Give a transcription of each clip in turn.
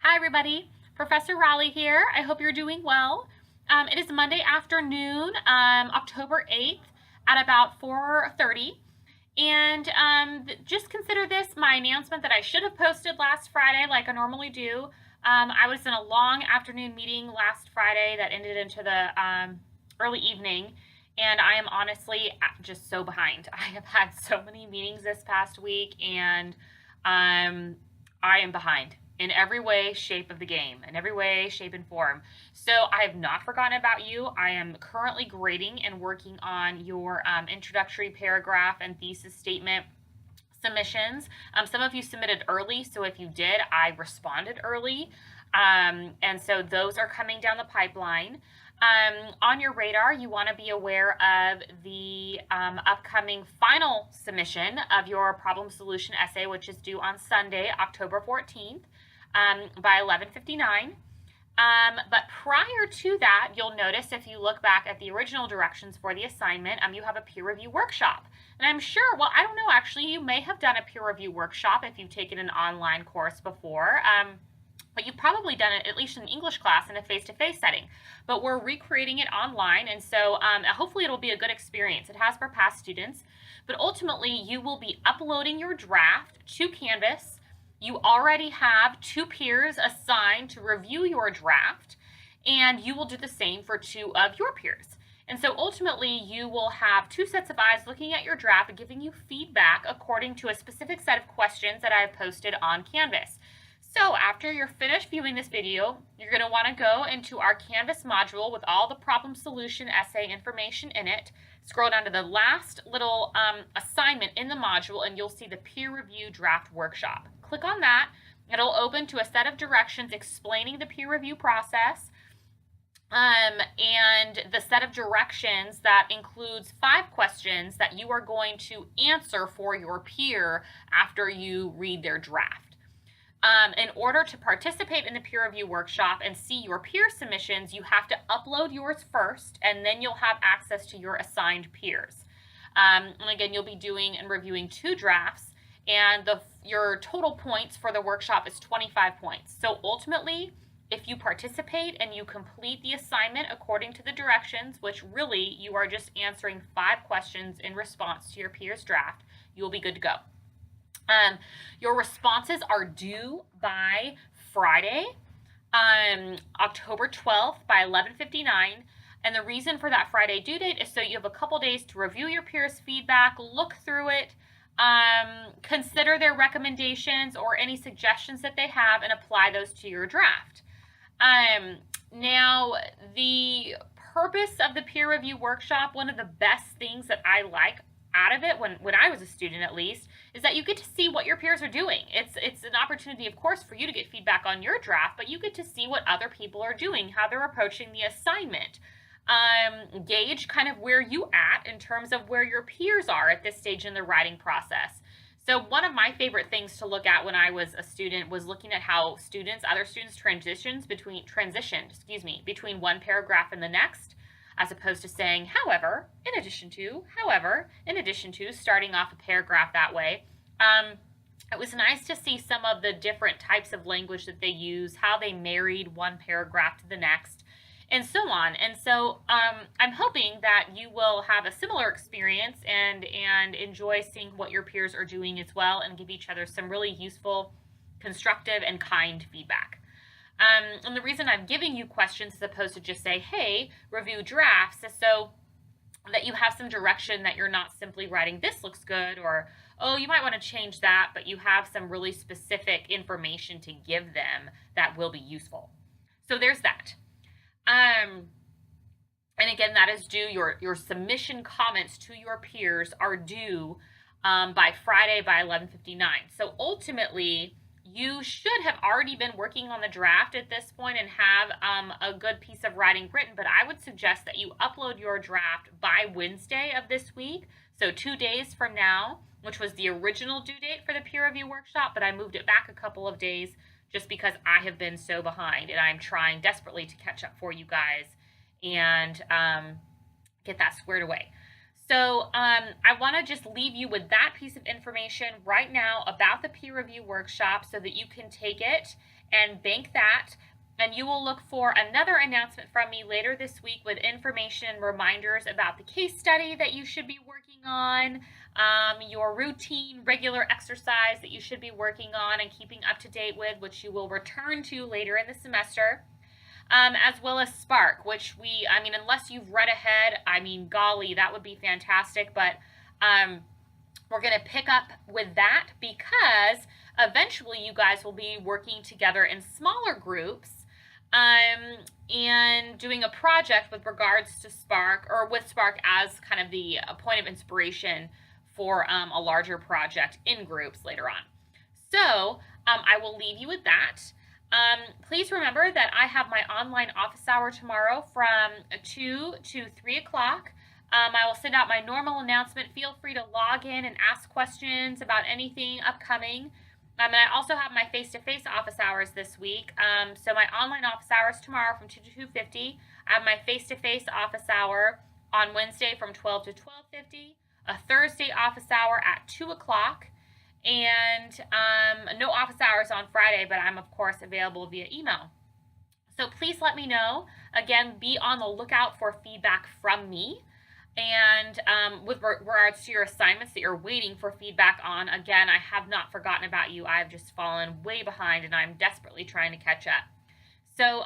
Hi everybody, Professor Raleigh here. I hope you're doing well. It is Monday afternoon, October 8th at about 4:30. And just consider this my announcement that I should have posted last Friday like I normally do. I was in a long afternoon meeting last Friday that ended into the early evening, and I am honestly just so behind. I have had so many meetings this past week, and I am behind in every way, shape of the game, in every way, shape, and form. So I have not forgotten about you. I am currently grading and working on your introductory paragraph and thesis statement submissions. Some of you submitted early, so if you did, I responded early. And so those are coming down the pipeline. On your radar, you want to be aware of the upcoming final submission of your problem solution essay, which is due on Sunday, October 14th by 11:59. But prior to that, you'll notice if you look back at the original directions for the assignment, you have a peer review workshop. And I'm sure, well, I don't know, actually, you may have done a peer review workshop if you've taken an online course before. But you've probably done it at least in English class in a face-to-face setting. But we're recreating it online, and so hopefully it'll be a good experience. It has for past students, but ultimately you will be uploading your draft to Canvas. You already have 2 peers assigned to review your draft, and you will do the same for 2 of your peers. And so ultimately you will have 2 sets of eyes looking at your draft and giving you feedback according to a specific set of questions that I've posted on Canvas. So after you're finished viewing this video, you're going to want to go into our Canvas module with all the problem solution essay information in it. Scroll down to the last little assignment in the module, and you'll see the peer review draft workshop. Click on that. It'll open to a set of directions explaining the peer review process. And the set of directions that includes 5 questions that you are going to answer for your peer after you read their draft. In order to participate in the peer review workshop and see your peer submissions, you have to upload yours first, and then you'll have access to your assigned peers. And again, you'll be doing and reviewing 2 drafts, and your total points for the workshop is 25 points. So ultimately, if you participate and you complete the assignment according to the directions, which really you are just answering 5 questions in response to your peer's draft, you'll be good to go. Your responses are due by Friday, October 12th by 11:59. And the reason for that Friday due date is so you have a couple days to review your peers' feedback, look through it, consider their recommendations or any suggestions that they have, and apply those to your draft. Now, the purpose of the peer review workshop, one of the best things that I like out of it, when I was a student at least, is that you get to see what your peers are doing. It's an opportunity, of course, for you to get feedback on your draft, but you get to see what other people are doing, how they're approaching the assignment. Gauge kind of where you at in terms of where your peers are at this stage in the writing process. So one of my favorite things to look at when I was a student was looking at how other students transitioned between one paragraph and the next, as opposed to saying, however, in addition to, starting off a paragraph that way. It was nice to see some of the different types of language that they use, how they married one paragraph to the next, and so on. And so I'm hoping that you will have a similar experience and enjoy seeing what your peers are doing as well, and give each other some really useful, constructive, and kind feedback. And the reason I'm giving you questions as opposed to just say, hey, review drafts, is so that you have some direction, that you're not simply writing, this looks good, or, oh, you might want to change that, but you have some really specific information to give them that will be useful. So there's that. And again, that is due, your submission comments to your peers are due by Friday by 11:59. So ultimately, you should have already been working on the draft at this point and have a good piece of writing written, but I would suggest that you upload your draft by Wednesday of this week, so 2 days from now, which was the original due date for the peer review workshop, but I moved it back a couple of days just because I have been so behind, and I'm trying desperately to catch up for you guys and get that squared away. So I want to just leave you with that piece of information right now about the peer review workshop so that you can take it and bank that. And you will look for another announcement from me later this week with information and reminders about the case study that you should be working on, your routine, regular exercise that you should be working on and keeping up to date with, which you will return to later in the semester. As well as Spark, which I mean, unless you've read ahead, I mean, golly, that would be fantastic. But we're going to pick up with that because eventually you guys will be working together in smaller groups and doing a project with regards to Spark, or with Spark as kind of the point of inspiration for a larger project in groups later on. So I will leave you with that. Please remember that I have my online office hour tomorrow from 2 to 3 o'clock. I will send out my normal announcement. Feel free to log in and ask questions about anything upcoming. And I also have my face-to-face office hours this week. So my online office hours tomorrow from 2 to 2:50. I have my face-to-face office hour on Wednesday from 12 to 12:50. A Thursday office hour at 2 o'clock. And no office hours on Friday, but I'm, of course, available via email. So please let me know. Again, be on the lookout for feedback from me. And with regards to your assignments that you're waiting for feedback on, again, I have not forgotten about you. I've just fallen way behind, and I'm desperately trying to catch up. So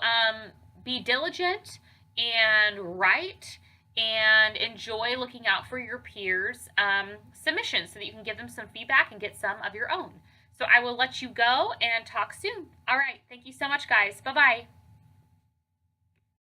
be diligent and write and enjoy looking out for your peers' submissions so that you can give them some feedback and get some of your own. So I will let you go and talk soon. All right. Thank you so much, guys. Bye-bye.